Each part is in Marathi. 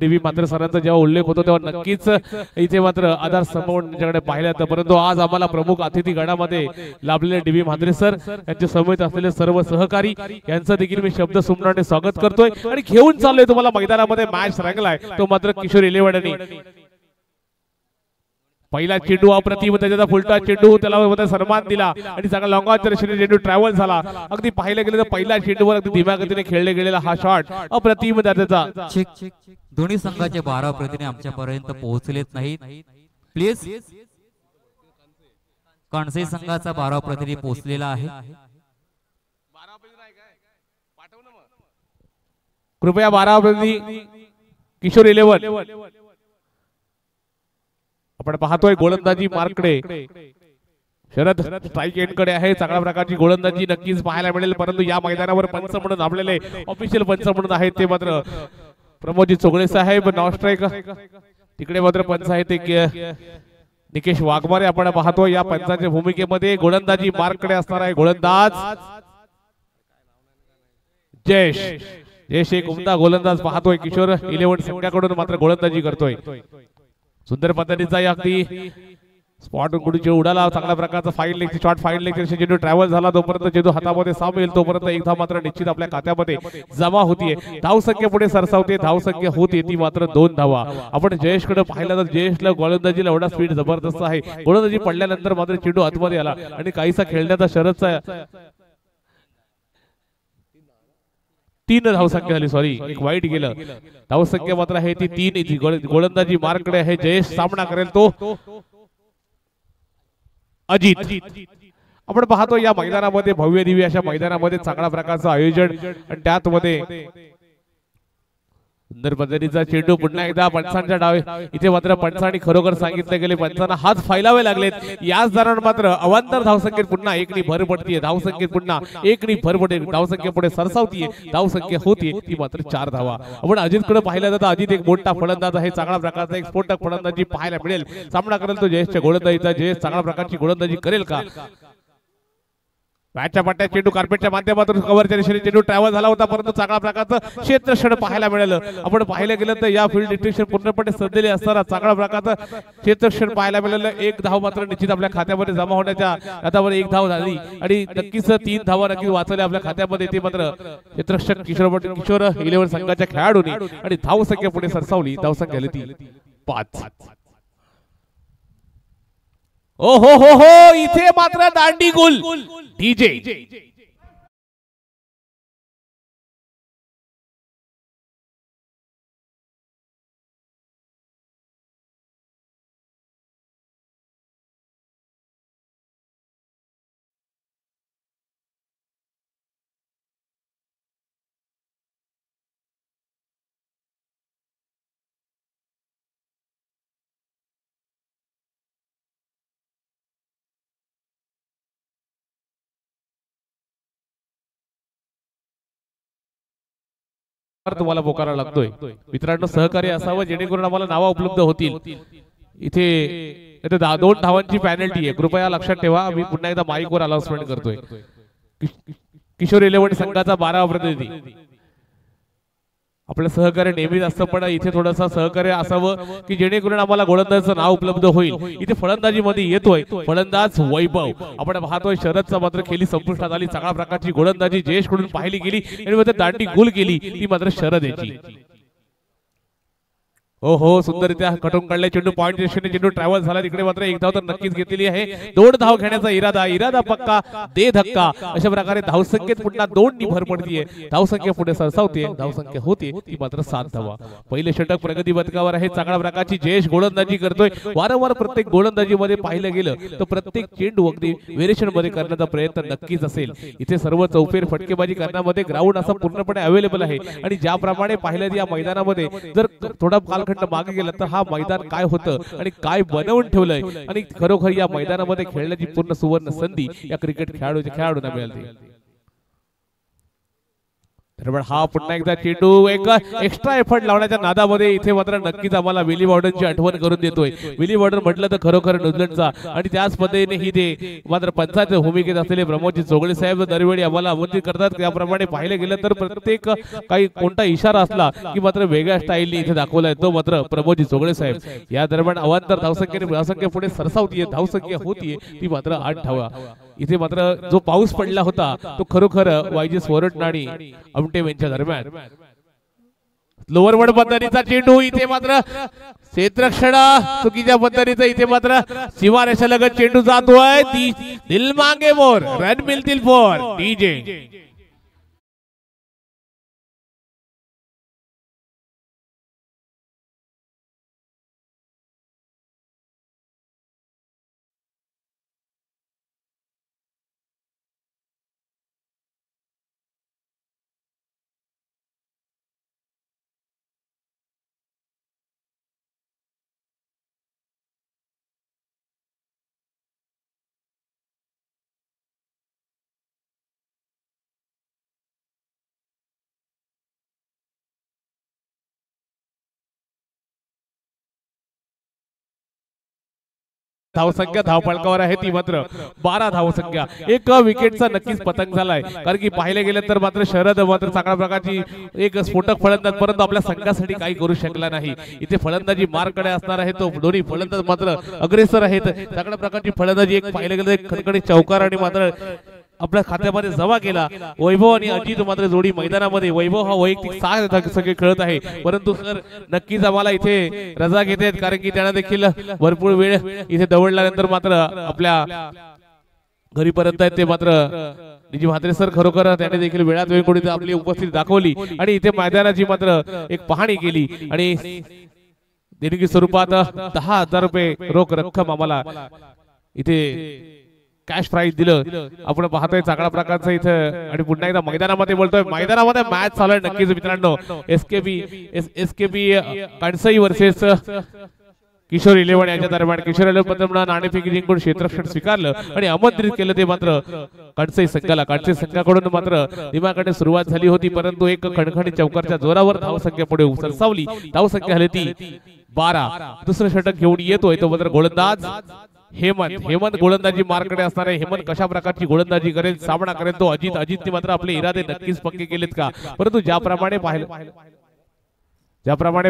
टीव्ही मात्र सरांचा जेव्हा उल्लेख होतो तेव्हा नक्कीच इथे मात्र आधार समोर त्यांच्याकडे पाहिलं जातं, परंतु आज आम्हाला प्रमुख अतिथी गणामध्ये लाभलेले डीबी म्हात्रे सर यांचे समेत असलेले सर्व सहकारी यांचं देखील मी शब्द सुमनाने स्वागत करतोय आणि घेऊन चाललोय तुम्हाला मैदानामध्ये मॅच रंगलाय तो मात्र किशोर इलेवडनी। पहिला चेंडू अप्रतिम, त्याचा फुलटा चेंडू त्याला सन्मान दिला आणि चांगला लॉंगावर चेंडू ट्रॅव्हल झाला। अगदी पाहिलं गेलं तर पहिल्या चेंडूवर अगदी धीम्या गतीने खेळले गेलेला हा शॉट अप्रतिम त्याचा। दोन्ही संघाचे 12 प्रतिनिधी आमच्यापर्यंत पोहोचलेत नाहीत, प्लीज कानसे संघाचा 12 प्रतिनिधी पोहोचलेला आहे, कृपया 12 प्रतिनिधी किशोर 11। आपण पाहतोय गोलंदाजी मार्कडे शरद स्ट्राइक एंड कडे आहे, चांगल्या प्रकारची गोलंदाजी नक्कीच पाहायला मिळेल, परंतु या मैदानावर पंच म्हणून आपल्याला ऑफिशियल पंच म्हणून आहेत ते मात्र प्रमोदजी चोगळे साहेब। नॉन स्ट्राइक तिकडे मात्र पंच आहे ते निकेश वाघमारे। आपण पाहतोय या पंचांच्या भूमिकेमध्ये गोलंदाजी मार्कडे असणार आहे गोलंदाज जयेश एक उमदा गोलंदाज पाहतोय किशोर 11 संघाकडून मात्र गोलंदाजी करतोय। सुंदर पद्धतीचा अगदी स्पॉट गुडीचे उडाला, चांगल्या प्रकारचा fine leg shot, fine leg चेंडू ट्रॅव्हल झाला, तोपर्यंत चेंडू हातामध्ये सामील, तोपर्यंत एक धाव मात्र निश्चित आपल्या खात्यामध्ये जमा होतीये। धाव संख्या पुढे सरसावते, धाव संख्या होते ती मात्र 2 धावा। आपण जयेशकडे पाहिलं तर जयेशला गोलंदाजीला एवढा स्पीड जबरदस्त आहे, गोलंदाजी पडल्यानंतर मात्र चेंडू आतमध्ये आला आणि काहीसा खेळण्याचा शरदचा 3 धावसंख्या झाली, सॉरी एक वाईट गेलं, धावसंख्या मात्र आहे ती 3। गोलंदाजी मार्कडे आहे जयेश, सामना करेल तो अजित। आपण पाहतो या मैदानामध्ये भव्य दिव्य अशा मैदानामध्ये चांगल्या प्रकारचं आयोजन आणि त्यात मध्ये सुंदर पद्धतीचा चेंडू पुन्हा एकदा पंचांच्या डावे, इथे मात्र पंचांनी खरोखर सांगितले गेले पंचांना हात फैलावे लागलेत, याच दरम्यान मात्र अवांतर धावसंख्येत पुन्हा 1 भर पडतीये, धावसंख्येत पुन्हा 1 भर पडते, धावसंख्या पुढे सरसावतीये, धावसंख्या होतीये ती मात्र 4 धावा। आपण अजितकडे पाहिलं जातं, अजित एक मोठा फलंदाज आहे, चांगल्या प्रकारचा एक स्फोटक फलंदाजी पाहायला मिळेल, सामना करेल तो जयेशच्या गोलंदाजीचा। जयेश चांगल्या प्रकारची गोलंदाजी करेल का? बॅटच्या पट्ट्यात चेंडू कार्पेटच्या माध्यमातून कव्हरच्या दिशेने चेंडू ट्रॅव्हल झाला होता, परंतु चांगल्या प्रकारचं क्षेत्रक्षण पाहायला मिळालं। आपण पाहिलं गेलं तर या फील्ड डिस्ट्रिक्शन पूर्णपणे सजलेले असताना चांगल्या प्रकारचं क्षेत्रक्षण पाहायला मिळालं। 1 धाव मात्र निश्चित आपल्या खात्यामध्ये जमा होण्याच्या हातावर 1 धाव झाली आणि नक्कीच 3 धावा नक्कीच वाचवल्या आपल्या खात्यामध्ये, ते मात्र क्षेत्रक्षक किशोर 11 संघाच्या खेळाडूंनी आणि धावसंख्या पुढे सरसावली, धावसंख्या झाली ती 5। ओ हो इथे मात्र दांडी गुल डीजे तुम्हाला पोकारा लागतोय। मित्रांनो सहकार्य असावं जेणेकरून आम्हाला नावा उपलब्ध होतील। इथे 2 धावांची पेनल्टी आहे, कृपया लक्षात ठेवा। मी पुन्हा एकदा माईकवर अनाउन्समेंट करतोय, किशोर 11 संघाचा 12 प्रतिनिधी आपलं सहकार्य नेहमीच असतं, पण इथे थोडंसं सहकार्य असावं की जेणेकरून आम्हाला गोलंदाजाचं नाव उपलब्ध होईल। इथे फलंदाजी मध्ये येतोय फलंदाज वैभव, आपण पाहतोय शरदचा मात्र खेळी संपुष्टात आली, चांगल्या प्रकारची गोलंदाजी जयेश कडून पाहिली गेली आणि मात्र दांडी गुल केली ती मात्र शरद याची। हो सुंदररित्या कटून काढले चेंडू, पॉइंट दिशेने चेंडू ट्रॅव्हल झाला, तिकडे मात्र 1 धाव तर नक्कीच घेतलेली आहे। 2 धाव घेण्याचा इरादा पक्का, दे धक्का, अशा प्रकारे धावसंख्येत पुन्हा 2 भर पडतीये, धावसंख्या पुढे सरसावते, धावसंख्या होते ती मात्र 7 धावा। पहिले षटक प्रगती पथकावर आहे, चांगल्या प्रकारची जयेश गोलंदाजी करतोय। वारंवार प्रत्येक गोलंदाजीमध्ये पाहिलं गेलं तर प्रत्येक चेंडू अगदी व्हेरिएशन मध्ये करण्याचा प्रयत्न नक्कीच असेल। इथे सर्व चौफेर फटकेबाजी करण्यामध्ये ग्राउंड असा पूर्णपणे अवेलेबल आहे आणि ज्याप्रमाणे पाहिलं या मैदानामध्ये जर थोडा कालखंड मागे गेला तर हा मैदान काय होतं आणि काय बनवून ठेवलंय आणि खरोखर या मैदानामध्ये खेळण्याची पूर्ण सुवर्ण संधी या क्रिकेट खेळाडूंना मिळाली। तर हा पुन्हा एकदा चेंडू एक एक्स्ट्रा एफर्ट लावण्याच्या नादामध्ये इथे मात्र नक्कीच आम्हाला विली वॉर्डनची आठवण करून देतोय. विली वॉर्डन म्हटलं तर खरोखर न्यूझीलंडचा आणि त्याच पद्धतीने ही ते मात्र पंचायत भूमिकेत असलेले प्रमोदजी चोगळे साहेब दरवेळी आम्हाला आमंत्रित करतात. त्याप्रमाणे पाहिलं गेलं तर प्रत्येक काही कोणता इशारा असला की मात्र वेगळ्या स्टाईलने इथे दाखवलाय तो मात्र प्रमोदजी चोगळे साहेब. या दरम्यान अवांतर धावसंख्येने पुढे सरसावतीये, धावसंख्या होतीये ती मात्र 8 धावा. इथे मात्र जो पाऊस पडला होता तो खरोखर वायजी स्वरट आणि अमटे यांच्या दरम्यान लोअर वड पद्धतीचा चेंडू इथे मात्र क्षेत्ररक्षण चुकीच्या पद्धतीचा इथे मात्र सीमारेषा लगत चेंडू जातोय. दिल मांगे मोर रन मिळतील फोर डीजे. धावसंख्या धावफलकावर आहे ती मात्र 12 धावसंख्या. एक विकेटचा नक्कीच पतंग झालाय कारण की पाहिले गेले तर मात्र शरद मात्र चांगल्या प्रकारची एक स्फोटक फलंदाज परंतु आपल्या संघासाठी काही करू शकला नाही. इथे फलंदाजी मार्कडे असणार आहे तो दोन्ही फलंदाज मात्र अग्रेसर आहेत. चांगल्या प्रकारची फलंदाजी एक पाहिले गेले खणखणी चौकार आणि मात्र आपल्या खात्यामध्ये जमा केला. वैभव आणि अजित मात्र जोडी मैदानामध्ये वैभव हा वैयक्तिक 6 सगळे खेळत आहे परंतु सर नक्कीच आम्हाला इथे रजा घेते कारण की त्यांना देखील भरपूर वेळ इथे दवडल्यानंतर मात्र आपल्या घरी परत आहेत ते मात्र निजी म्हात्रे सर खरोखर त्याने देखील वेळात वेळ कोणी आपली उपस्थिती दाखवली आणि इथे मैदानाची मात्र एक पाहणी केली आणि देणगी स्वरूपात 10,000 रुपये रोख रक्कम आम्हाला इथे कॅश प्राइज दिलं. आपण पाहतोय चांगल्या प्रकारचं इथं आणि पुन्हा एकदा मैदानामध्ये बोलतोय मैदानामध्ये मॅच चालू आहे नक्कीच मित्रांनो. एसकेबी कांसई वर्सेस किशोर 11 यांच्या दरम्यान किशोर 11 नाणेफेक जिंकून क्षेत्ररक्षण स्वीकारलं आणि आमंत्रित केलं ते मात्र कांसई संघाला. कांसई संघाकडून मात्र दिमाकडे सुरुवात झाली होती परंतु एक खणखणी चौकारच्या जोरावर धावसंख्या पुढे सरसावली. धावसंख्या झाली ती 12. दुसरं षटक घेऊन येतोय तो मात्र गोलंदाज हेमंत गोलंदाजी मार्कडे असणार आहे. हेमंत कशा प्रकारची गोलंदाजी करेल सामना करेल तो अजितने मात्र आपले इरादे नक्कीच पक्के केलेत का परंतु ज्याप्रमाणे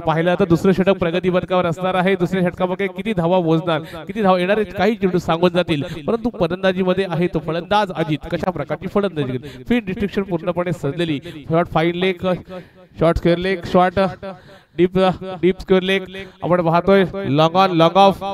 पाहिलं तर दुसरं षटक प्रगती पथकावर असणार आहे. दुसऱ्या षटकामध्ये किती धावा मोजणार किती धावा येणार काही चेंडू सांगून जातील परंतु फलंदाजीमध्ये आहे तो फलंदाज अजित कशा प्रकारची फलंदाजी फील्ड डिस्ट्रिक्शन पूर्णपणे सजलेली. Short fine leg short square leg short deep square leg आपण पाहतोय लॉंग ऑन लॉंग ऑफ.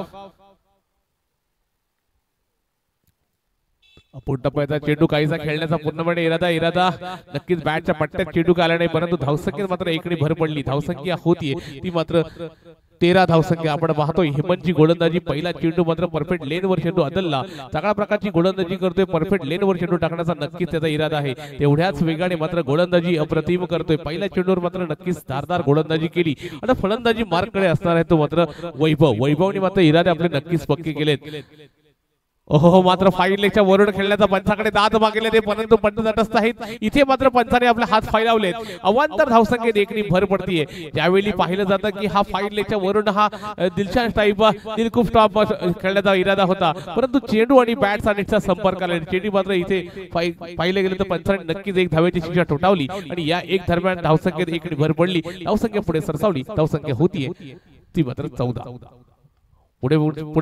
टप्प्याचा चेंडू काहीसा खेळण्याचा पूर्णपणे इरादा नक्कीच बॅटच्या पट्ट्यात चेंडू आला नाही परंतु धावसंख्येत मात्र एकने भर पडली. धावसंख्या होतीये ती मात्र 13 धावसंख्या. आपण पाहतोय हेमंतची गोलंदाजी पहिला चेंडू मात्र परफेक्ट लेनवर चेंडू अदलला. चांगल्या प्रकारची गोलंदाजी करतोय परफेक्ट लेनवर चेंडू टाकण्याचा नक्कीच त्याचा इरादा आहे. तेवढ्याच वेगाने मात्र गोलंदाजी अप्रतिम करतोय. पहिल्या चेंडूवर मात्र नक्कीच धारदार गोलंदाजी केली. आता फलंदाजी मार्ककडे असणार आहे तो मात्र वैभवने मात्र इरादे आपले नक्कीच पक्के केलेत. ओहो मात्र फाईन लेगच्या वरून खेळण्याचा पंचाकडे दाद मागले ते परंतु पंच तटस्थ आहेत. इथे मात्र पंचाने आपले हात फैलावलेत. अवांतर धावसंख्येत एकनी भर पडतीये. ज्यावेळी पाहिलं जातं की हा फाईन लेगच्या वरून हा दिलशान टाईप दिलखुश टॉप खेळण्याचा इरादा होता परंतु चेंडू आणि बॅटचा नीटचा संपर्क आला. चेंडू मात्र इथे पाहिलं गेलं तर पंचाने नक्कीच एक धावेची शिक्षा ठोठावली आणि या एक दरम्यान धावसंख्येत एकनी भर पडली. धावसंख्या पुढे सरसावली. धावसंख्या होतीये ती मात्र 14. पुढे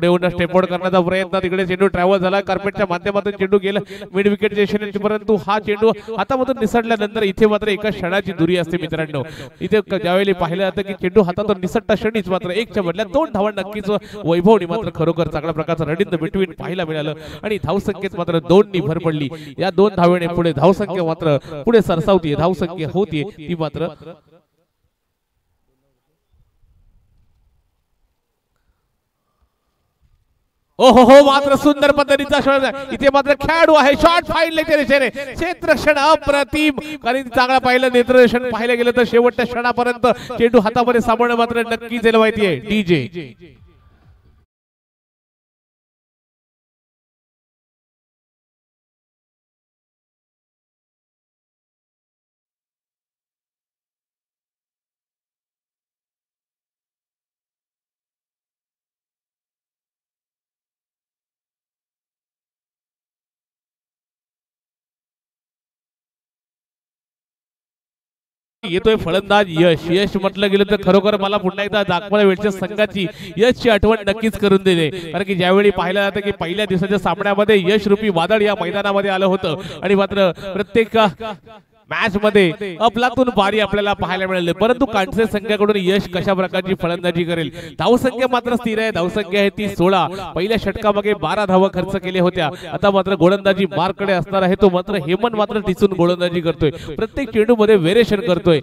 येऊन स्टेपआउट करण्याचा प्रयत्न तिकडे चेंडू ट्रॅव्हल झाला. कार्पेटच्या माध्यमातून चेंडू गेला मिड विकेट स्टेशन परंतु हा चेंडू हातामधून निसटल्यानंतर इथे मात्र एका क्षणाची दुरी असते मित्रांनो. इथे ज्यावेळी पाहिलं जातं की चेंडू हातातून निसटता क्षणीच मात्र एकच्या बदल्यात 2 धावा नक्कीच वैभवने मात्र खरोखर चांगल्या प्रकारचं रन इन द बिटवीन पाहायला मिळालं आणि धावसंख्येत मात्र 2 भर पडली. या 2 धावेने पुढे धावसंख्या मात्र पुढे सरसावतीये. धावसंख्या होतीये ती मात्र ओहो मात्र सुंदर पद्धतीचा शॉट. इथे मात्र खेळाडू आहे शॉट फाईन लेगच्या दिशेने क्षेत्ररक्षण अप्रतिम कारण चांगला पाहिलं नेत्रदर्शन पाहिलं गेलं तर शेवटच्या क्षणापर्यंत चेंडू हातामध्ये सांभाळणं मात्र नक्कीच यायला माहितीये डीजे. येतोय फलंदाज यश. यश म्हटलं गेलं तर खरोखर मला पुन्हा एकदा दाखवायला वेळच्या संघाची यशची आठवण नक्कीच करून देते. कारण की ज्यावेळी पाहिलं जातं की पहिल्या दिवसाच्या सामन्यामध्ये यश रूपी वादळ या मैदानामध्ये आलं होतं आणि मात्र प्रत्येक मॅच मध्ये अफलातून बारी आपल्याला पाहायला मिळाली. परंतु कांठसे संघाकडून यश कशा प्रकारची फलंदाजी करेल. धावसंख्या मात्र स्थिर आहे. धावसंख्या आहे ती 16. पहिल्या षटकामागे 12 धावा खर्च केल्या होत्या. आता मात्र गोलंदाजी मार्ककडे असणार आहे. तो मात्र हेमंत मात्र टिचून गोलंदाजी करतोय. प्रत्येक चेंडू मध्ये व्हेरिएशन करतोय.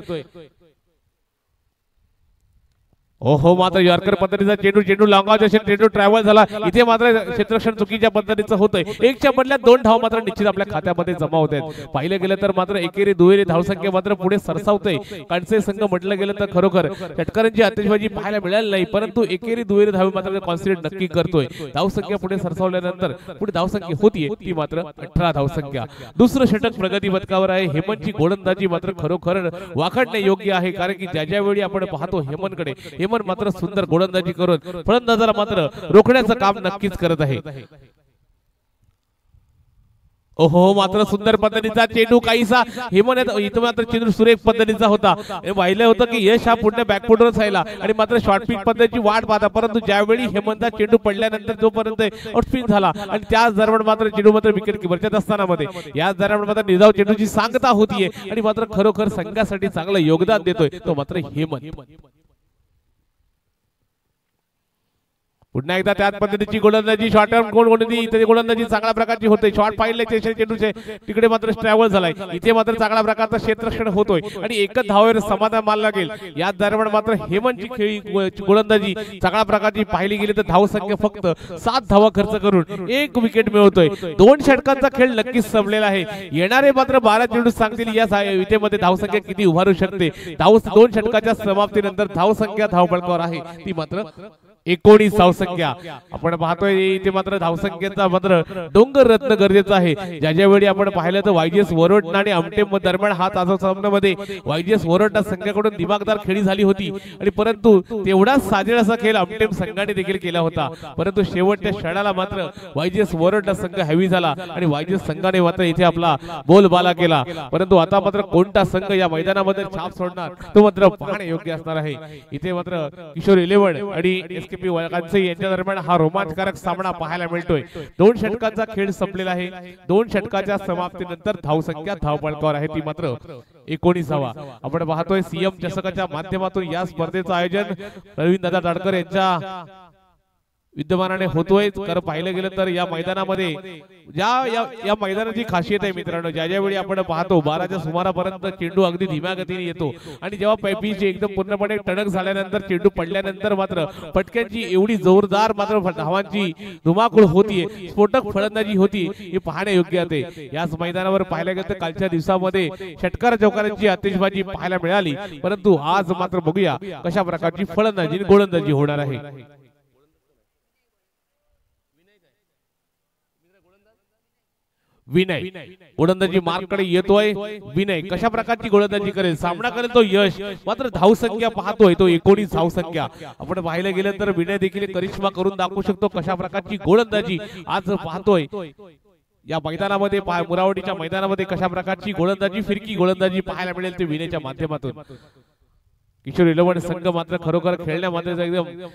ओहो मात्र यॉर्कर पद्धतीचा चेंडू लांगाव चेंडू ट्रॅव्हल झाला. इथे मात्र क्षेत्ररक्षण चुकीच्या पद्धतीचं होतंय. एकच्या बदल्यात 2 धाव मात्र निश्चित आपल्या खात्यामध्ये जमा होत आहेत. पाहिलं गेलं तर मात्र एकेरी दुहेरी धावसंख्या मात्र पुढे सरसावतंय. कांडसे संघ म्हटलं गेलं तर खरोखर षटकारांची आतिषबाजी पाहायला मिळाली नाही. परंतु एकेरी दुहेरी धावे मात्र कॉन्सिडर नक्की करतोय. धावसंख्या पुढे सरसावल्यानंतर पुढे धावसंख्या होतीये ती मात्र 18 धावसंख्या. दुसरं षटक प्रगती पथकावर आहे. हेमंतची गोलंदाजी मात्र खरोखर वाखाणणे योग्य आहे. कारण की ज्या वेळी आपण पाहतो हेमंतकडे हेमंत मात्र सुंदर गोलंदाजी करून फलंदाजाला मात्र रोखण्याचं काम नक्कीच करत आहे. ओहो मात्र सुंदर पद्धतीचा चेंडू काहीसा हेमंत इथं मात्र चेंडू सुरेख पद्धतीचा होता. हे पाहिलं होतं की यश हा पुढे बॅकफुटवर राहिला आणि मात्र शॉर्ट पिच पद्धतीची वाट पाहता. परंतु ज्यावेळी हेमंतचा चेंडू पडल्यानंतर जोपर्यंत आउटस्पिन झाला आणि त्याच दरम्यान मात्र चेंडू मात्र विकेट किपरच्या दस्तानामध्ये याच दरम्यान मात्र निजाव चेंडूची सांगता होतीये आणि मात्र खरोखर संघासाठी चांगलं योगदान देतोय तो मात्र हेमंत. पुन्हा एकदा त्याच पद्धतीची गोलंदाजी शॉर्ट टर्म कोणती गोलंदाजी चांगल्या प्रकारची होते. शॉर्ट पाहिले चेंडूचे तिकडे मात्र ट्रॅव्हल झालाय. इथे मात्र चांगल्या प्रकारचं क्षेत्ररक्षण होतोय आणि एकच धावेवर समाधान मानला लागेल. याच दरम्यान मात्र हेमंतची खेळी गोलंदाजी चांगल्या प्रकारची पाहिली गेली तर धावसंख्या फक्त 7 धावा खर्च करून 1 विकेट मिळवतोय. 2 षटकांचा खेळ नक्कीच संपलेला आहे. येणारे मात्र 12 चेंडू सांगतील या इथेमध्ये धावसंख्या किती उभारू शकते. 2 षटकाच्या समाप्तीनंतर धावसंख्या धावफलकावर आहे ती मात्र 19 धावसंख्या. आपण पाहतोय इथे मात्र धावसंख्येचा मात्र डोंगर रत्न गरजेचं आहे. ज्या वेळी आपण पाहिलं तर वायजीएस वरोड आणि अमटेम दरम्यान हा ताजा सामन्यामध्ये वायजीएस वरोड संघाकडून दिमागदार खेळी झाली होती आणि परंतु तेवढाच साजेल असा खेळ अमटेम संघाने देखील केला होता. परंतु शेवटच्या क्षणाला मात्र वायजीएस वरोड संघ हेवी झाला आणि वायजीएस संघाने मात्र इथे आपला बोलबाला केला. परंतु आता मात्र कोणता संघ या मैदानामध्ये छाप सोडणार तो मात्र पाहणे योग्य असणार आहे. इथे मात्र किशोर 11 आणि यांच्या दरम्यान हा रोमांचकारक सामना पाहायला मिळतोय. 2 षटकांचा खेळ संपलेला आहे. 2 षटकाच्या समाप्तीनंतर धावसंख्या धावफलकावर आहे ती मात्र 19. आपण पाहतोय सीएम चषकाच्या माध्यमातून या स्पर्धेचं आयोजन प्रवीण दादा ताडकर यांच्या विद्यमानाने होतोय. कारण पाहिलं गेलं तर या मैदानामध्ये या मैदानाची खासियत आहे मित्रांनो. ज्या वेळी आपण पाहतो 12च्या सुमारापर्यंत चेंडू अगदी धीम्या गतीने येतो आणि जेव्हा पिच एकदम पूर्णपणे टणक झाल्यानंतर चेंडू पडल्यानंतर मात्र फटक्यांची एवढी जोरदार मात्र धावांची धुमाकूळ होतीये. स्फोटक फलंदाजी होती हे पाहणे योग्य आहे. याच मैदानावर पाहायला गेलं तर कालच्या दिवसामध्ये षटकार चौकारांची आतिषबाजी पाहायला मिळाली. परंतु आज मात्र बघूया कशा प्रकारची फलंदाजी गोलंदाजी होणार आहे. विनय गोलंदाजी मार्ककडे येतोय. विनय कशा प्रकारची गोलंदाजी करेल सामना करेल तो यश. मात्र धावसंख्या पाहतोय तो 19 धावसंख्या. आपण पाहिलं गेलं तर विनय देखील करिश्मा करून दाखवू शकतो कशा प्रकारची गोलंदाजी आज पाहतोय या मैदानामध्ये. मुरावडीच्या मैदानामध्ये कशा प्रकारची गोलंदाजी फिरकी गोलंदाजी पाहायला मिळेल ते विनयच्या माध्यमातून. किशोर 11 संघ मात्र खरोखर खेळण्यामध्ये एकदम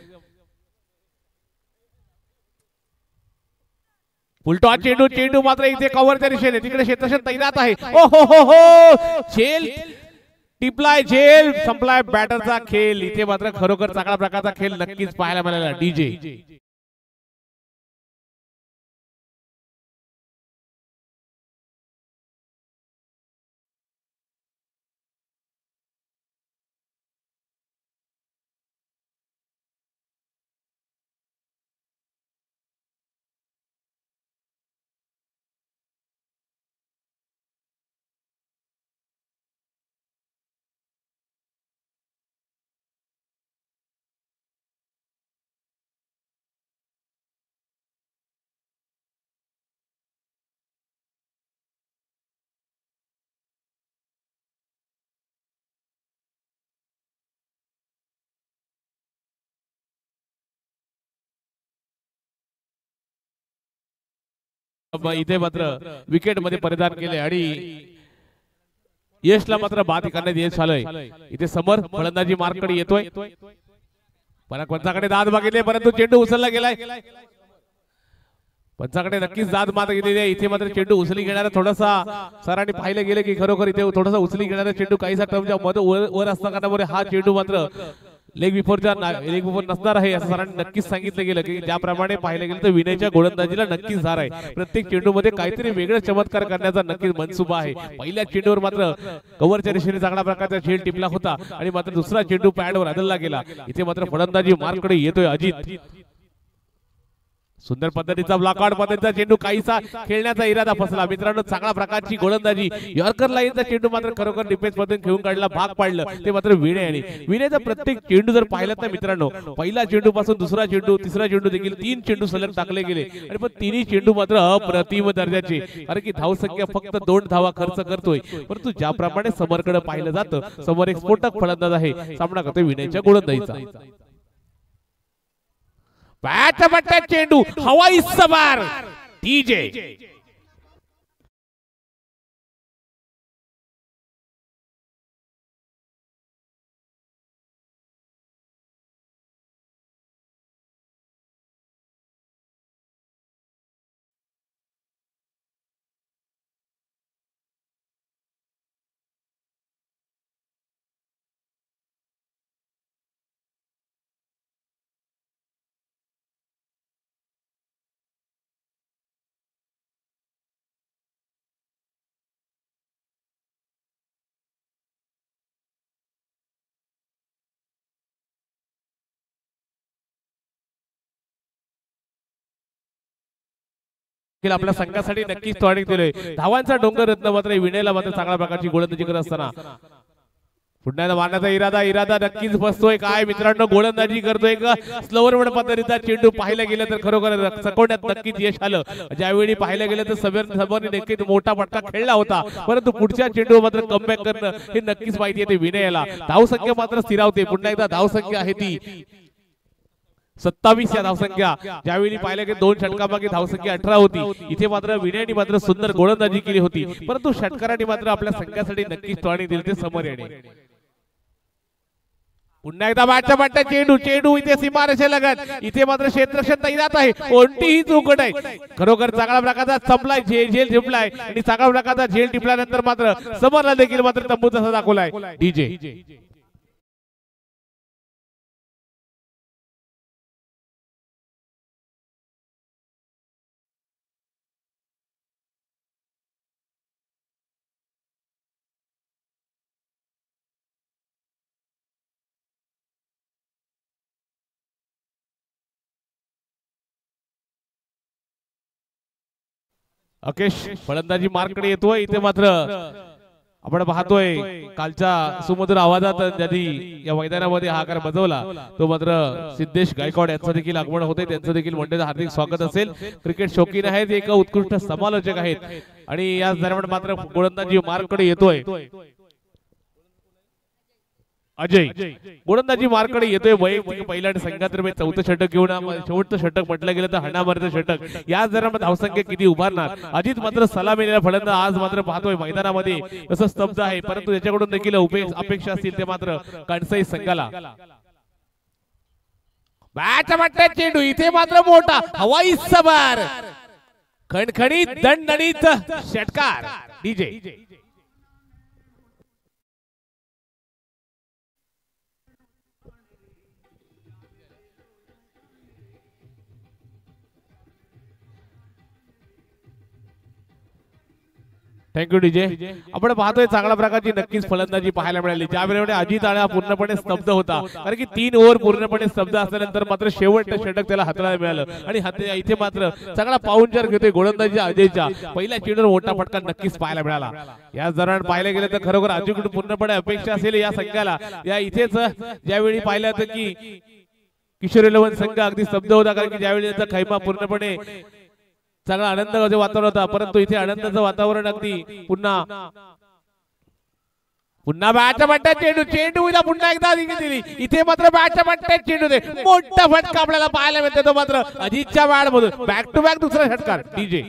उलटा चेंडू मात्र इथे कव्हरच्या दिशेने तिकडे क्षेत्ररक्षण तैनात आहे. ओ हो हो हो झेल टिपलाय झेल संपलाय बॅटरचा खेळ. इथे मात्र खरोखर चांगल्या प्रकारचा खेळ नक्कीच पाहायला मिळाला. डीजे इथे मात्र विकेट मध्ये परिधान केले आणि यशला मात्र बाद करण्यात यश आलंय। इथे समर फलंदाजी मार्ककडे येतोय, पंचाकडे दाद मागितले परंतु चेंडू उचलला गेलाय। पंचाकडे नक्कीच दाद मात गेलेली आहे। इथे मात्र चेंडू उचली घेणारा थोडासा सरांनी पाहिलं गेलं की खरोखर इथे थोडासा उचली घेणारा चेंडू काहीसा टर्मच्या मध्ये वर असता कारणामुळे हा चेंडू मात्र लेग बिफोर नसणार आहे असं सरांनी नक्कीच सांगितलं गेलं की ज्याप्रमाणे पाहिलं गेलं तर विनयच्या गोलंदाजीला नक्कीच धार आहे। प्रत्येक चेंडू मध्ये काहीतरी वेगळं चमत्कार करण्याचा नक्कीच मनसुबा आहे। पहिल्या चेंडूवर मात्र कव्हरच्या दिशेने चांगला प्रकारचा झेल टिपला होता आणि मात्र दुसरा चेंडू पॅडवर आदळला गेला। इथे मात्र फलंदाजी मार्ककडे येतोय अजित। सुंदर पद्धतीचा ब्लॉकआउट पद्धतीचा चेंडू काहीसा खेळण्याचा इरादा फसला। मित्रांनो चांगल्या प्रकारची गोलंदाजी, यॉर्कर लाईनचा चेंडू मात्र खरोखर डिफेन्स मधून खेळून काढला, भाग पाडलं ते मात्र विनय। आणि विनयचा प्रत्येक चेंडू जर पाहिलं तर मित्रांनो पहिला चेंडू पासून दुसरा चेंडू तिसरा चेंडू देखील 3 चेंडू सलग टाकले गेले आणि पण तिन्ही चेंडू मात्र अप्रतिम दर्जाचे। कारण की धावसंख्या फक्त 2 धावा खर्च करतोय, परंतु ज्याप्रमाणे समरकडे पाहिलं जातं समोर एक स्फोटक फलंदाज आहे, सामना करतोय विनयच्या गोलंदाजीचा। बॅट चेंडू हवाई सवार डीजे। आपल्या संघासाठी नक्कीच टॉनिक दिले। धावांचा डोंगर रत्न मात्र विनयला मात्र चांगल्या प्रकारची गोलंदाजी करत असताना पुन्हा मारण्याचा इरादा नक्कीच बसतोय। काय मित्रांनो गोलंदाजी करतोय का स्लोवर पद्धतीचा चेंडू पाहायला गेलं तर खरोखर चकवण्यात नक्कीच यश आलं। ज्यावेळी पाहायला गेलं तर समोरने नक्कीच मोठा फटका खेळला होता, परंतु पुढच्या चेंडू मात्र कमबॅक करणं हे नक्कीच माहिती येते विनयला। धावसंख्या मात्र स्थिरावते, पुन्हा एकदा धावसंख्या आहे ती 27 या धावसंख्या। ज्यावेळी पाहिलं की 2 षटकामागे धावसंख्या 18 होती, इथे मात्र विनयनी मात्र सुंदर गोलंदाजी केली होती, परंतु षटकारांनी मात्र आपल्या संघासाठी नक्कीच टॉनिक दिले ते समोर येणे। पुन्हा एकदा बॅटच्या चेंडू इथे सीमारेषेलगत, इथे मात्र क्षेत्ररक्षण तैनात आहे, कोणतीही चूक नाही। खरोखर चांगला प्रकारचा संपलाय झेल टिपलाय आणि चांगला प्रकारचा झेल टिपल्यानंतर मात्र समोरला देखील मात्र तंबू तसा दाखवलाय डीजे। अकेश फलंदाजी मार्ककडे येतोय। इथे मात्र आपण पाहतोय कालच्या सुमधुर आवाजात ज्यांनी या मैदानामध्ये हाकार बजवला तो मात्र सिद्धेश गायकवाड यांचं देखील आगमन होते, त्यांचं देखील मंडळाचं हार्दिक स्वागत असेल। क्रिकेट शौकीन आहेत, एक उत्कृष्ट समालोचक आहेत आणि याच दरम्यान मात्र गोलंदाजी मार्ककडे येतोय अजय। गोलंदाजी मार्ककडे येतोय वैयक्तिक पहिल्या संघातर्फे 4थं षटक घेऊन शेवटचं षटक म्हटलं गेलं तर हाणामारीचं षटक। याच दरम्यान धावसंख्या किती उभारणार अजित मात्र सलामीला फलंदाज आज मात्र पाहतोय मैदानामध्ये कसं स्तब्ध आहे, परंतु त्याच्याकडून देखील अपेक्षा असतील ते मात्र कणसाई संघाला। बॅट चेंडू इथे मात्र मोठा हवाई सवार खणखणीत दणदणीत षटकार डीजे। Thank you DJ. आपण पाहतोय चांगल्या प्रकारची नक्कीच फलंदाजी पाहायला मिळाली, ज्यावेळी अजित आळा पूर्णपणे स्तब्ध होता, कारण की 3 ओव्हर पूर्णपणे स्तब्ध असल्यानंतर मात्र शेवटचं षटक त्याला हाताळायला मिळालं आणि इथे मात्र चांगला पाऊंचार घेतोय गोलंदाजी अजयच्या। पहिल्या चेंडूवर मोठा फटका नक्कीच पाहायला मिळाला। याच दरम्यान पाहायला गेलं तर खरोखर अजितकडून पूर्णपणे अपेक्षा असेल या संघाला। या इथेच ज्यावेळी पाहिलं तर की किशोर 11 संघ अगदी स्तब्ध होता, कारण की ज्यावेळी त्याचा खैमा पूर्णपणे चांगला आनंदाचं वातावरण होता, परंतु इथे आनंदाचं वातावरण अगदी पुन्हा बॅटच्या चेंडू पुन्हा एकदा दिली, इथे मात्र बॅटच्या चेंडू दे मोठा फटका आपल्याला पाहायला मिळतो, तो मात्र अजितच्या बॅट मधून बॅक टू बॅक दुसरा षटकार डीजे।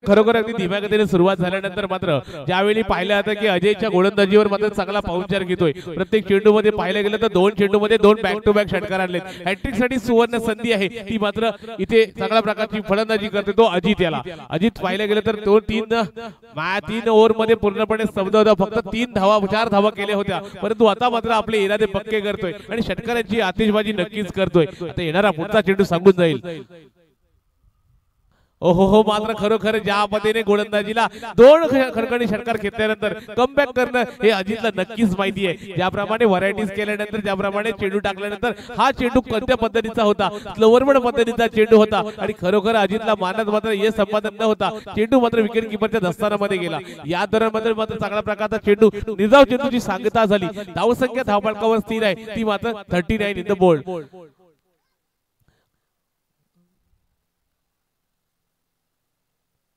खरोखर अगदी धीम्या गतीने सुरुवात झाल्यानंतर मात्र ज्यावेळी पाहिलं जातं की अजयच्या गोलंदाजीवर मात्र चांगला पाहुणचार घेतोय. प्रत्येक चेंडू मध्ये पाहिलं गेलं तर 2 चेंडूमध्ये 2 बॅक टू बॅक षटकार आणलेत. हॅट्रिक साठी सुवर्ण संधी आहे ती मात्र इथे चांगल्या प्रकारची फलंदाजी करते तो अजित. याला अजित पाहिलं गेलं तर तो 3 ओव्हर मध्ये पूर्णपणे स्तब्ध होता. फक्त 4 धावा केल्या होत्या, परंतु आता मात्र आपले इरादे पक्के करतोय आणि षटकारांची आतिषबाजी नक्कीच करतोय. आता येणारा पुढचा चेंडू सांगून जाईल. ओहो हो, मात्र खरोखर ज्या पद्धतीने गोलंदाजीला 2 खडखडी षटकार घेतल्यानंतर कमबॅक करणं हे अजितला नक्कीच माहिती आहे. ज्याप्रमाणे व्हरायटीज केल्यानंतर, ज्याप्रमाणे चेंडू टाकल्यानंतर हा चेंडू कोणत्या पद्धतीचा होता, स्लोवरबड पद्धतीचा चेंडू होता आणि खरोखर अजितला मानत मात्र हे संपादन न होता चेंडू मात्र विकेट किपरच्या दस्तानामध्ये गेला. या दरम्यान मात्र चांगल्या प्रकारचा चेंडू निर्धाव चेंडूची सांगता झाली. धावसंख्या धावफलकावर स्थिर आहे ती मात्र 39 इन द बोर्ड.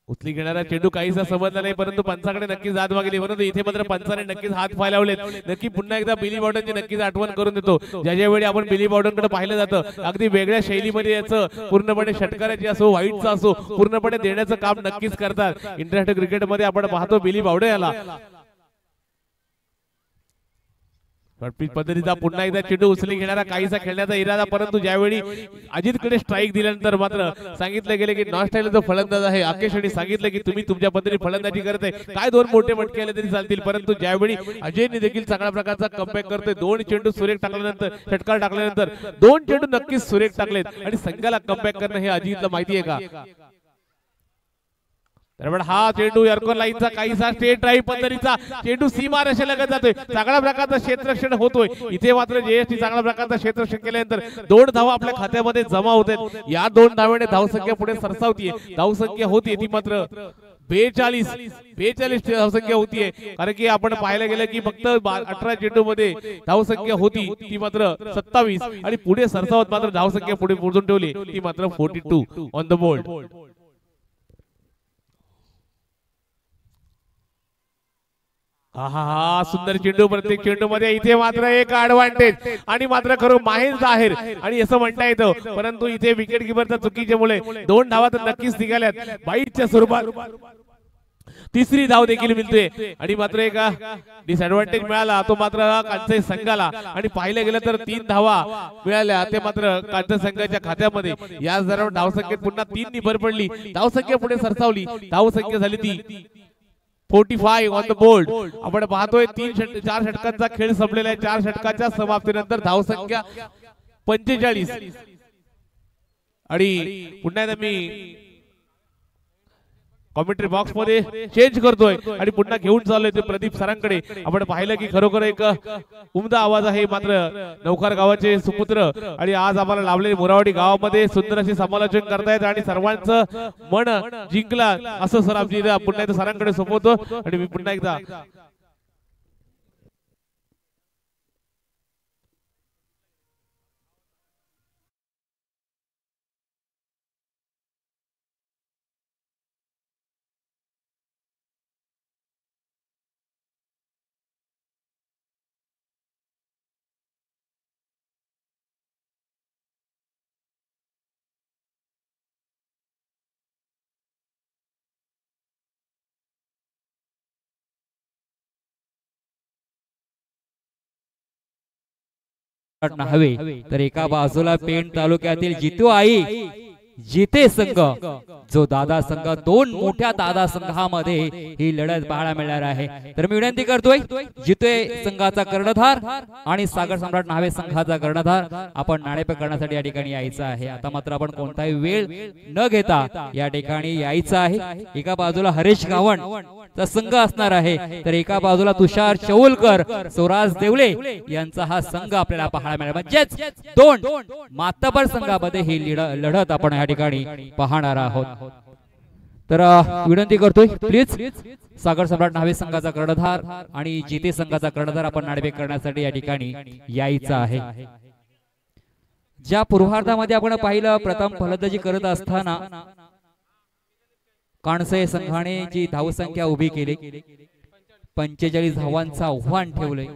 उचली घेणारा चेंडू काहीसा समजला नाही, परंतु पंचाकडे नक्कीच हात मागली. परंतु इथे मात्र पंचाने नक्कीच हात पाय लावलेत. नक्की पुन्हा एकदा बिली बॉर्डनची नक्कीच आठवण करून देतो. ज्या वेळी आपण बिली बॉर्डनकडे पाहिलं जातं अगदी वेगळ्या शैलीमध्ये याचं पूर्णपणे षटकाराची असो व्हाईटचा असो पूर्णपणे देण्याचं काम नक्कीच करतात. इंटरनॅशनल क्रिकेटमध्ये आपण पाहतो बिली बॉर्डन याला पद्धतीचा पुन्हा एकदा चेंडू उचली घेणारा काहीसा खेळण्याचा इरादा, परंतु ज्यावेळी अजितकडे स्ट्राईक दिल्यानंतर मात्र सांगितलं गेले की नॉन स्टाईल जो फलंदाज आहे आकेश यांनी सांगितलं की तुम्ही तुमच्या पद्धतीने फलंदाजी करताय, काय 2 मोठे मटके आले तरी चालतील. परंतु ज्यावेळी अजयने देखील चांगल्या प्रकारचा कमबॅक करतोय, 2 चेंडू सुरेख टाकल्यानंतर षटकार टाकल्यानंतर 2 चेंडू नक्कीच सुरेख टाकलेत आणि संघाला कमबॅक करणं हे अजितला माहिती आहे का. हा चेंडू यर्कर लाईनचा काहीसा स्ट्रेट ड्राईव्ह पद्धतीचा चेंडू सीमा रेषेलगत जातोय. चांगल्या प्रकारचा क्षेत्ररक्षण होतोय. इथे मात्र जेएसटी चांगल्या प्रकारचा क्षेत्ररक्षण केल्यानंतर 2 धावा आपल्या खात्यामध्ये जमा होतात. या 2 धावाने धावसंख्या पुढे सरसावतीये. धावसंख्या होती ती मात्र 42 धावसंख्या होतीये. कारण की आपण पाहायला गेलं की फक्त 18 चेंडू मध्ये धावसंख्या होती ती मात्र 27 आणि पुढे सरसावत मात्र धावसंख्या पुढे मोजून ठेवली ती मात्र 42 ऑन द बोर्ड. हा सुंदर चेंडू प्रत्येक चेंडू मध्ये. इथे मात्र एक ऍडव्हान्टेज आणि मात्र खरं माहीर जाहीर आणि असं म्हणता येतं, परंतु इथे विकेट किपरच्या चुकीच्यामुळे 2 धावा तर नक्कीच निघाल्यात. बाईटच्या स्वरूपात 3री धाव देखील मिळते आणि मात्र एक डिसएडव्हान्टेज मिळाला तो मात्र कांचय संघाला. आणि पाहिलं गेलं तर 3 धावा मिळाल्या ते मात्र कांचय संघाच्या खात्यामध्ये. याच दरम्यान धावसंख्येत पुन्हा 3 नी भर पडली. धावसंख्या पुढे सरसावली. धावसंख्या झाली ती 45 ऑन द बोर्ड. आपण पाहतोय 4 षटकांचा खेळ संपलेला आहे. 4 षटकाच्या समाप्तीनंतर धावसंख्या 45 आणि पुन्हा एकदा मी कॉमेंट्री बॉक्स मध्ये चेंज करतोय आणि पुन्हा घेऊन चाललोय ते प्रदीप सरांकडे. आपण पाहिलं की खरोखर एक उमदा आवाज आहे मात्र नौकार गावाचे सुपुत्र आणि आज आम्हाला लाभलेले मोरावाडी गावामध्ये सुंदर असे समालोचन करतायत आणि सर्वांचं मन जिंकला असं सर आमची पुन्हा एकदा सरांकडे सोपवतो आणि मी पुन्हा एकदा हवे तर एका बाजूला पेण तालुक्यातील जितू आई जिते संघ जो दादा संघ 2 मोठ्या दादा संघामध्ये ही लढत पाहायला मिळणार आहे. तर मी विनंती करतोय जिते संघाचा कर्णधार आणि सागर सम्राट न्हावे संघाचा कर्णधार आपण नाणेफेक करण्यासाठी या ठिकाणी यायचं आहे. आता मात्र आपण कोणताही वेळ न घेता या ठिकाणी यायचं आहे. एका बाजूला हरेश गावण चा संघ असणार आहे तर एका बाजूला तुषार चौलकर स्वराज देवले यांचा हा संघ आपल्याला पाहायला मिळेल. म्हणजेच 2 मातबर संघामध्ये ही लढत आपण या ठिकाणी पाहणार आहोत. तर विनंती करतोय प्लीज सागर सम्राट न्हावे संघाचा कर्णधार आणि जिते संघाचा कर्णधार आपण नाणेफेक करण्यासाठी या ठिकाणी यायचं आहे. ज्या पूर्वार्धामध्ये आपण पाहिलं प्रथम फलंदाजी करत असताना काणसय संघाने जी धावसंख्या उभी केली 45 धावांचं आव्हान ठेवले.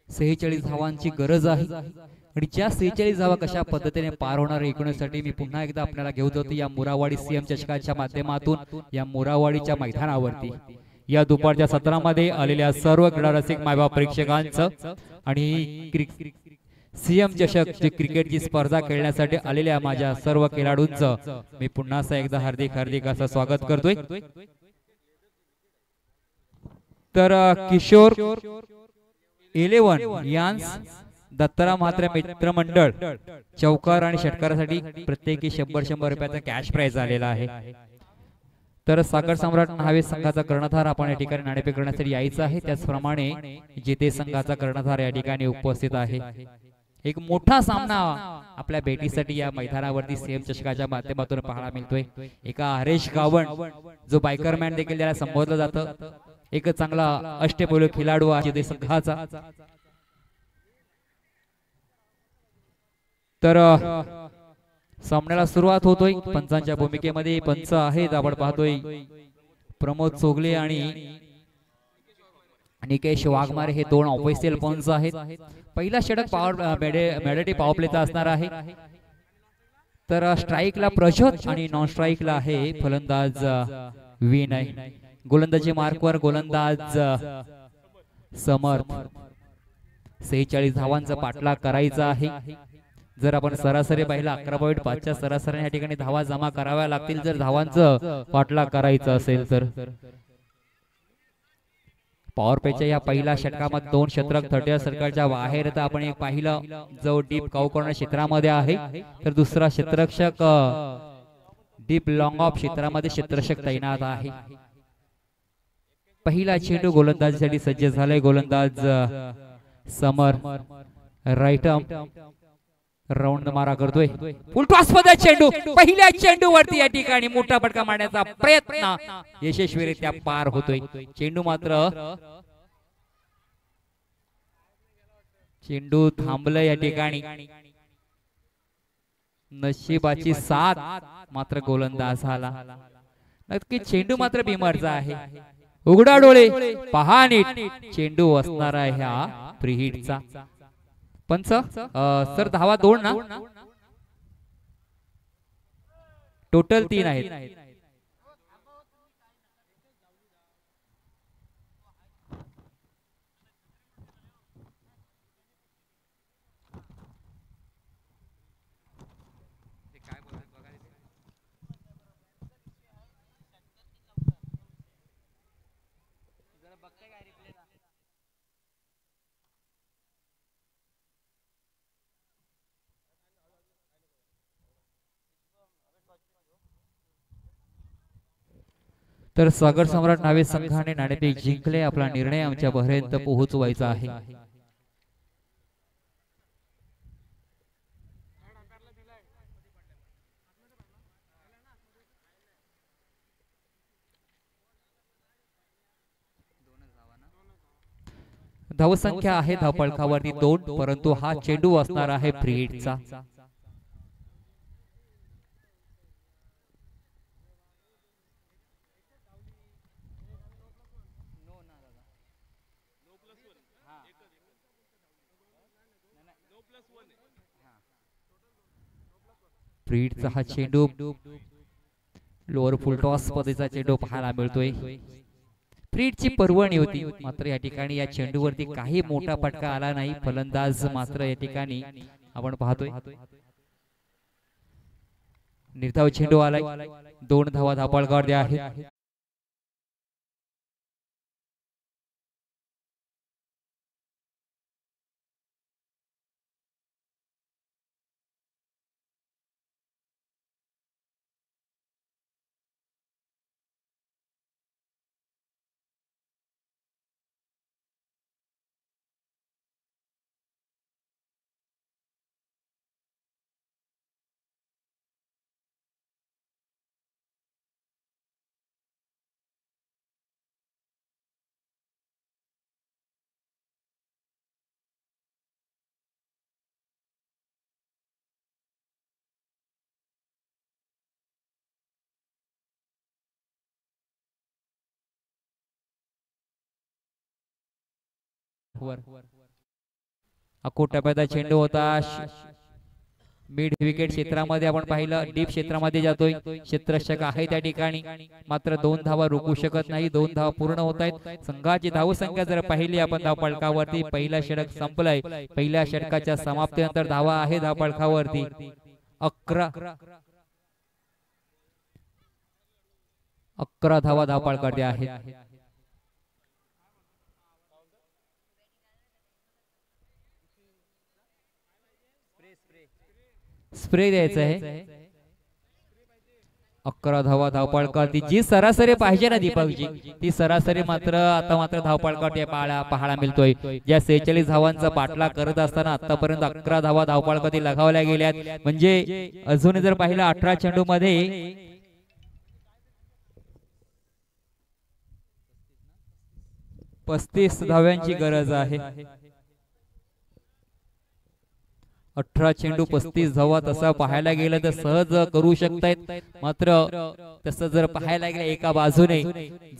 सेहेचाळीस धावांची गरज आहे आणि ज्या 46 धावा कशा पद्धतीने पार होणार एकूणसाठी मी पुन्हा एकदा आपल्याला घेऊन जातो या मुरावाडी सीएम चषकाच्या माध्यमातून या मुरावाडीच्या मैदानावरती या दुपारच्या सत्रामध्ये आलेल्या सर्व क्रीडा रसिक मायबाप प्रेक्षकांचं आणि सीएम चषक जे क्रिकेटची स्पर्धा खेळण्यासाठी आलेल्या माझ्या सर्व खेळाडूंचं मी पुन्हा एकदा हार्दिक हार्दिक असं स्वागत करतोय। तर किशोर 11 यांस दत्ताराम म्हात्रे मित्रमंडळ चौकार आणि षटकारासाठी प्रत्येकी 100 रुपयाचा कॅश प्राइज आलेला आहे। तर सागर सम्राट न्हावे संघाचा कर्णधार आपण या ठिकाणी नाणेफेक करण्यासाठी यायचं आहे। त्याचप्रमाणे जिते संघाचा कर्णधार या ठिकाणी उपस्थित आहे। एक मोठा सामना आपल्या भेटीसाठी या मैदानावरती सीएम चषकाच्या माध्यमातून पाहायला मिळतोय। एका हरेश गावण जो बायकरमॅन देखील त्याला संबोधलं जातं, एक चांगला अष्टपैलू खेळाडू आहे जिते संघाचा। तर सामन्याला सुरुवात होतोय। पंचांच्या भूमिकेमध्ये पंच आहेत आपण पाहतोय प्रमोद चोगले आणि निकेश वाघमारे हे दोन ऑफिशियल पंच आहेत। पहिला षटक मॅडेटी पॉवर प्लेचा असणार आहे। तर स्ट्राइकला प्रज्योत आणि नॉन स्ट्राइकला आहे फलंदाज विनय। गोलंदाजी मार्कवर गोलंदाज समर्थ। 46 धावांचा पाठलाग करायचा आहे। जर आपण सरासरी पाहिला 11.5 च्या सरासरी या ठिकाणी धावा जमा कराव्या लागतील जर धावांचं पाठलाग करायचं असेल तर। पॉवर प्लेच्या या पहिल्या षटकामध्ये 2 षटक 30 सर्कलच्या बाहेर तर आपण एक पाहिलं जो डीप काऊ कॉर्नर क्षेत्रामध्ये आहे। तर दुसरा क्षेत्ररक्षक डीप लॉंग ऑफ क्षेत्रामध्ये क्षेत्ररक्षक तैनात आहे। पहिला चेंडू गोलंदाजीसाठी सज्ज झालाय। गोलंदाज समर राईट राऊंड मारा करतोय। फुल टॉस मध्ये चेंडू पहिल्या चेंडू वरती या ठिकाणी मोठा फटका मारण्याचा प्रयत्न यशस्वीरित्या पार होतोय। चेंडू मात्र चेंडू थांबलं या ठिकाणी। नशिबाची साथ मात्र गोलंदाज आला। नक्की चेंडू मात्र बिमारचा आहे। उघडा डोळे पहा नीट चेंडू असणार आहे ह्या प्रीहिटचा। पंच सर धावा 2 ना टोटल 3 आहेत। तर सागर सम्राट न्हावे संघाने नाणेफेक जिंकले। आपला निर्णय आमच्या पर्यंत पोहोचवायचा आहे। धावसंख्या आहे धावफलकावरती 2 परंतु हा चेंडू असणार आहे फ्री हिटचा। फ्रीडचा हा चेंडू लोअर फुल टॉस पद्धतीचा चेंडू पाहायला मिळतोय। फ्रीडची पर्वणी होती मात्र या ठिकाणी या चेंडूवरती काही मोठा फटका आला नाही। फलंदाज मात्र या ठिकाणी आपण पाहतोय निर्धाव चेंडू आलाय। 2 धावा धावफलकावर आहेत। अकोट टप्प्याचा चेंडू होता मिड विकेट क्षेत्रामध्ये आपण पाहिलं, डीप क्षेत्रामध्ये जातोय, क्षेत्ररक्षक आहे त्या ठिकाणी, मात्र 2 धावा रोखू शकत नाही, 2 धावा पूर्ण होत आहेत. संघाची धावसंख्या जर पाहिली आपण धावफलकावरती, पहिला षटक संपलाय, पहिल्या षटकाच्या समाप्तीनंतर धावा आहे धावफलकावरती 11 धावा धावफलकावरती आहेत. स्प्रे द्यायचा आहे. 11 धावा धावपळकावरती, जी सरासरी पाहिजे ना दीपकजी, ती सरासरी मात्र धावपळकावरती पाहायला मिळतोय. ज्या 46 धावांचा पाठलाग करत असताना आतापर्यंत 11 धावा धावपळकावरती लगावल्या गेल्यात. म्हणजे अजूनही जर पाहिलं 18 चेंडू मध्ये 35 धाव्यांची गरज आहे. 18 चेंडू 35 धावा, तसा पाहायला गेलं तर सहज करू शकतायत. मात्र तसं जर पाहायला गेलं एका बाजूने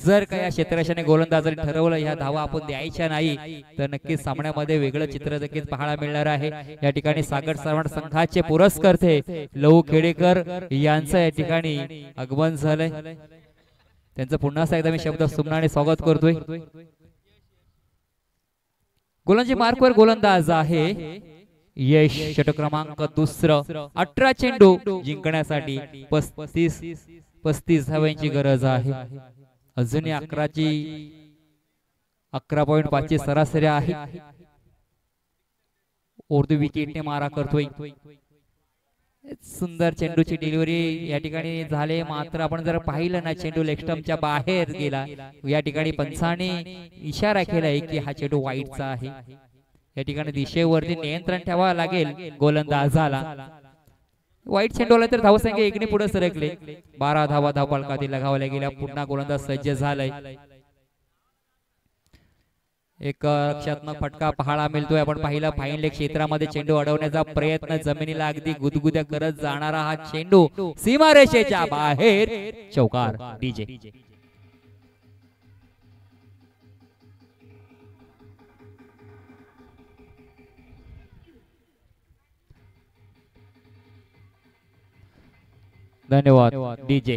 जर का या क्षेत्ररक्षकाने गोलंदाजाने ठरवलं ह्या धावा आपण द्यायच्या नाही, तर नक्कीच सामन्यामध्ये वेगळं चित्र नक्कीच पाहायला मिळणार आहे. या ठिकाणी सागर सावंत संघाचे पुरस्कर्ते लहू खेडेकर यांचं या ठिकाणी आगमन झालंय. त्यांचं पुन्हा एकदा मी शब्द सुमनाने स्वागत करतोय. गोलंदाजी मार्कवर गोलंदाज आहे यश, षटक क्रमांक दुसरं. 18 चेंडू जिंकण्यासाठी 35 धाव्यांची गरज आहे. अजूनही 11.5 ची सरासरी आहे. उर्दू विकेटने मारा करतोय. सुंदर चेंडूची डिलिव्हरी या ठिकाणी झाले, मात्र आपण जर पाहिलं ना चेंडू लेगस्टंपच्या बाहेर गेला. या ठिकाणी पंचाने इशारा केलाय की हा चेंडू वाईटचा आहे. या ठिकाणी दिशेवरती नियंत्रण ठेवावं लागेल गोलंदाजाला. वाईट चेंडू आला तर धावसंख्या 1 ने पुढे सरकले. 12 धावा धावफलकावरती लगावल्या गेल्या. पुन्हा गोलंदाज सज्ज झालाय. एक रक्षात्मक फटका पाहायला मिळतोय. आपण पाहिला फाईन लेग क्षेत्रामध्ये चेंडू अडवण्याचा प्रयत्न, जमिनीला अगदी गुदगुद्या करत जाणारा हा चेंडू सीमारेषेच्या बाहेर, चौकार. डीजे धन्यवाद डीजे.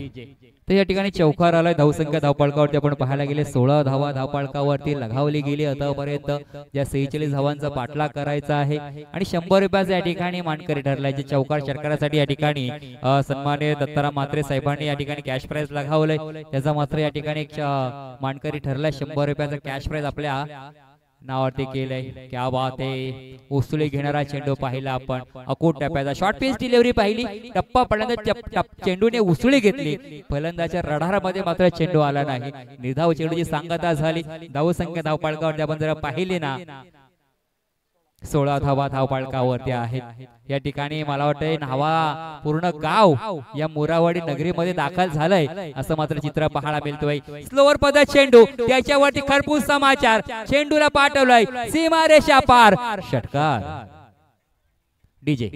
तर या ठिकाणी चौकार आलाय. धावसंख्या धावपळकावरती आपण पाहायला गेले 16 धावा धावपळकावरती लगावली गेली आतापर्यंत. या 46 धावांचा पाठलाग करायचा आहे आणि 100 रुपयाचा या ठिकाणी मानकरी ठरलाय. जे चौकार षटकारासाठी या ठिकाणी सन्माननीय दत्ताराम म्हात्रे साहेबांनी या ठिकाणी कॅश प्राइज लगावलंय. त्याचा मात्र या ठिकाणी मानकरी ठरलाय. 100 रुपयाचा कॅश प्राइज आपल्या नावावरती केलंय. क्या बात आहे. उसळी घेणारा चेंडू पाहिला आपण. अकोट टप्प्याचा शॉर्ट पिच डिलिव्हरी पाहिली. टप्पा पडल्यानंतर चेंडूने उसळी घेतली. फलंदाच्या रडारामध्ये मात्र चेंडू आला नाही. निर्धाव चेंडूची सांगता झाली. धावसंख्या धावपळकावरती आपण जर पाहिली ना 16 धावा धावपळकावरती आहेत. या ठिकाणी मला वाटतंय नावा पूर्ण गाव या मोरावाडी नगरीमध्ये दाखल झालंय असं मात्र चित्र पाहायला मिळतोय. स्लोवर पद्धत चेंडू, त्याच्यावरती खरपूस समाचार, चेंडूला पाठवलाय सीमारेषा पार, षटकार. डीजे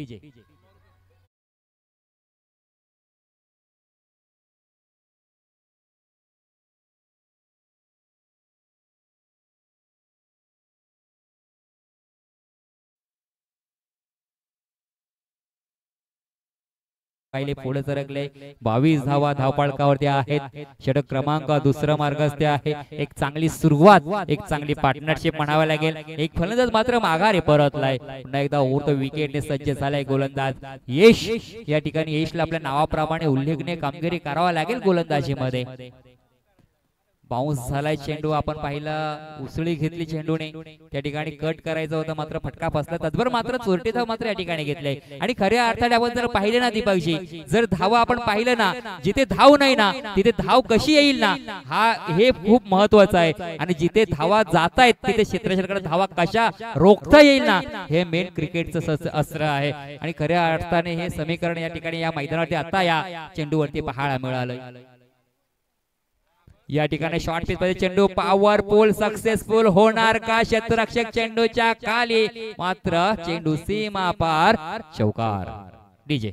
पहिले पुढे सरकले. 22 धावा धावपळकावरती आहेत. षटक क्रमांक दुसरा मार्गस्थ आहे. एक चांगली सुरुवात, एक चांगली पार्टनरशिप म्हणावं लागेल. एक फलंदाज मात्र माघारी परतलाय. पुन्हा एकदा उर्त विकेटने सज्ज झालाय गोलंदाज यश. या ठिकाणी यशला आपल्या नावाप्रमाणे उल्लेखनीय कामगिरी करावा लागेल गोलंदाजीमध्ये. बाउन्स झालाय चेंडू. आपण पाहिला उसळी घेतली चेंडूने. त्या ठिकाणी कट करायचं होतं मात्र फटका फसला. तत्पर मात्र चोरटी धाव मात्र या ठिकाणी घेतले. आणि खऱ्या अर्थाने आपण जर पाहिले ना दीपकजी, जर धावा आपण पाहिलं ना, जिथे धाव नाही ना तिथे धाव कशी येईल ना, हे खूप महत्वाचं आहे. आणि जिथे धावा जात आहेत तिथे क्षेत्ररक्षकाला धावा कशा रोखता येईल ना, हे मेन क्रिकेटचं अस्त्र आहे. आणि खऱ्या अर्थाने हे समीकरण या ठिकाणी या मैदानावरती आता या चेंडूवरती पाहायला मिळालं. या ठिकाणी शॉर्ट पिच मध्ये चेंडू पॉवरफुल सक्सेसफुल होणार का? क्षेत्ररक्षक चेंडूच्या खाली, मात्र चेंडू सीमा पार, चौकार. डीजे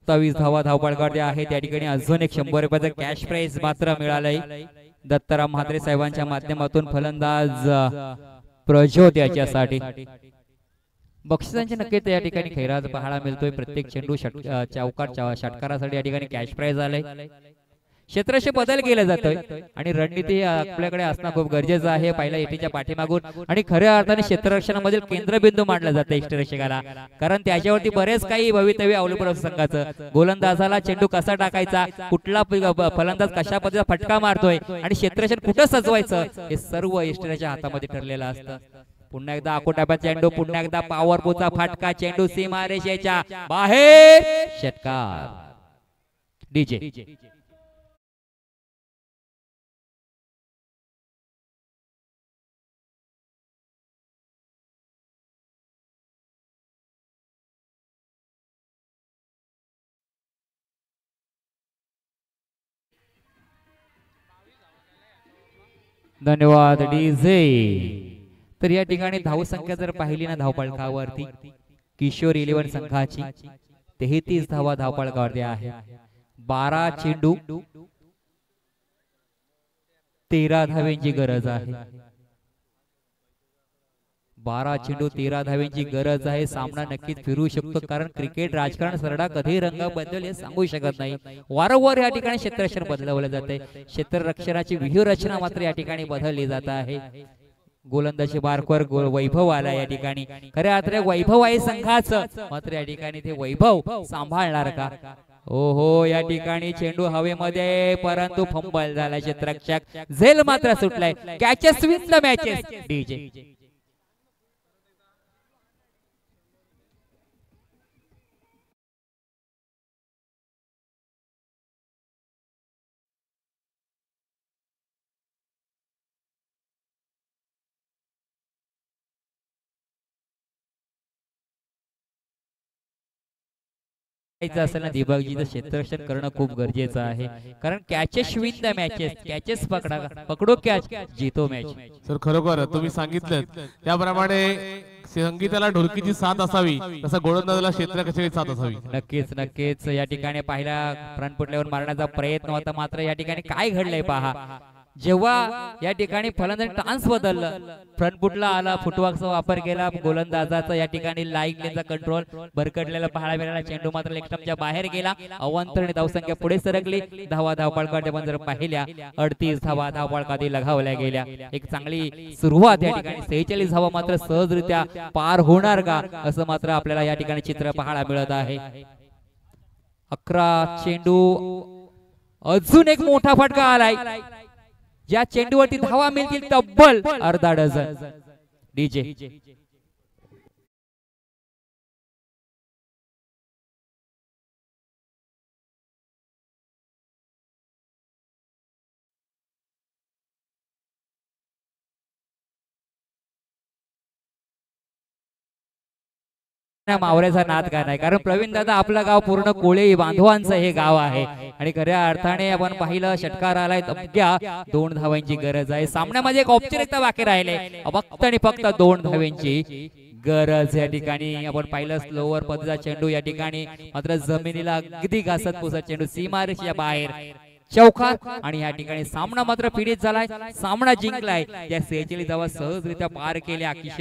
27 धावा धावपळकावरती आहे. त्या ठिकाणी अजून एक 100 रुपयाचं कॅश प्राइज मात्र मिळालंय दत्ताराम म्हात्रे साहेबांच्या माध्यमातून फलंदाज प्रज्योत याच्यासाठी. बक्षिसांचे नक्कीच या ठिकाणी खैराज पाहायला मिळतोय. प्रत्येक चेंडू चौकार षटकारासाठी या ठिकाणी कॅश प्राइज आलंय. क्षेत्रक्षे बदल केला जातोय आणि रणनीती आपल्याकडे असणं खूप गरजेचं आहे. पहिल्या एटीच्या पाठीमागून आणि खऱ्या अर्थाने क्षेत्ररक्षणामधील केंद्रबिंदू मानला जातं क्षेत्ररक्षकाला, कारण त्याच्यावरती बरेच काही भवितव्य अवलंबून असतं संघाचं. गोलंदाजाला चेंडू कसा टाकायचा, कुठला फलंदाज कशा पद्धतीचा फटका मारतोय आणि क्षेत्ररक्षण कुठं सजवायचं हे सर्व क्षेत्राच्या हातामध्ये ठरलेलं असतं. पुन्हा एकदा आकोटाप्या चेंडू, पुन्हा एकदा पॉवरफुलचा फटका, चेंडू सीमारेषेच्या बाहेर, षटकार. डीजे धन्यवाद डीजे. तर या ठिकाणी धावसंख्या जर पाहिली ना धावपळकावरती किशोर 11 संघाची 33 धावा धावपळकावरती आहे. 12 चेंडू 13 धाव्यांची गरज आहे. 12 चेंडू 13 धाव्यांची गरज आहे. सामना नक्कीच फिरू शकतो, कारण क्रिकेट राजकारण सरडा कधी रंग बदलेल हे सांगू शकत नाही. वारंवार या ठिकाणी क्षेत्ररक्षण बदलवलं जाते. क्षेत्ररक्षणाची व्यूहरचना मात्र या ठिकाणी बदलली जात आहे. गोलंदाजी मार्कवर वैभव आला या ठिकाणी. खऱ्या अर्थाने वैभव आहे संघाचं, मात्र या ठिकाणी ते वैभव सांभाळणार का? हो या ठिकाणी चेंडू हवेमध्ये, परंतु फंबल झाला. क्षेत्ररक्षक झेल मात्र सुटलाय. Catches win the matches. डीजे असेल ना दिबागजीचं क्षेत्ररक्षण करणं खूप गरजेचं आहे, कारण catches win the matches. Catches पकडो कॅच, जीतो मॅच. सर खरोखर तुम्ही सांगितलं त्याप्रमाणे संगीताला ढोलकीची साथ असावी, तसा गोलंदाजाला क्षेत्ररक्षणाची साथ असावी. नक्कीच नक्कीच. या ठिकाणी पहिला फ्रंट फुटल्यावर मारण्याचा प्रयत्न होता, मात्र या ठिकाणी काय घडलंय पहा. जेव्हा या ठिकाणी फलंदाज टान्स बदललं, फ्रंट फुटला आला, फुटवर्कचा वापर केला गोलंदाजाचा. या ठिकाणी लाईनचा कंट्रोल भरकटलेला पाहायला मिळाला. चेंडू मात्र लेग स्टंपच्या बाहेर गेला. अवांतरणी धावसंख्या पुढे सरकली. धावा धावपळकावरती पण जर पाहिल्या 38 धावा धावपळकावरती लगावल्या गेल्या. एक चांगली सुरुवात या ठिकाणी. 46 धावा मात्र सहजरित्या पार होणार का, असं मात्र आपल्याला या ठिकाणी चित्र पाहायला मिळत आहे. 11 चेंडू, अजून एक मोठा फटका आलाय. या चेंडूवरती धावा मिळतील तब्बल अर्धा डझन. डीजे मावऱ्याचा नाद काय नाही, कारण प्रवीण दादा आपलं गाव पूर्ण कोळी बांधवांचं हे गाव आहे आणि खऱ्या अर्थाने आपण पाहिलं षटकार आलाय. अवघ्या 2 धावांची गरज आहे. सामन्यामध्ये एक औपचारिकता बाकी राहिले, फक्त आणि फक्त 2 धावांची गरज. या ठिकाणी आपण पाहिलं स्लोवर पद्धतीचा चेंडू या ठिकाणी मात्र जमिनीला अगदी घासत पुसत चेंडू सीमारेषेच्या बाहेर, चौकार. आणि या ठिकाणी सामना मात्र पीडित झालाय. सामना जिंकलाय. त्या 46 धावा सहजरित्या पार केल्या किशोर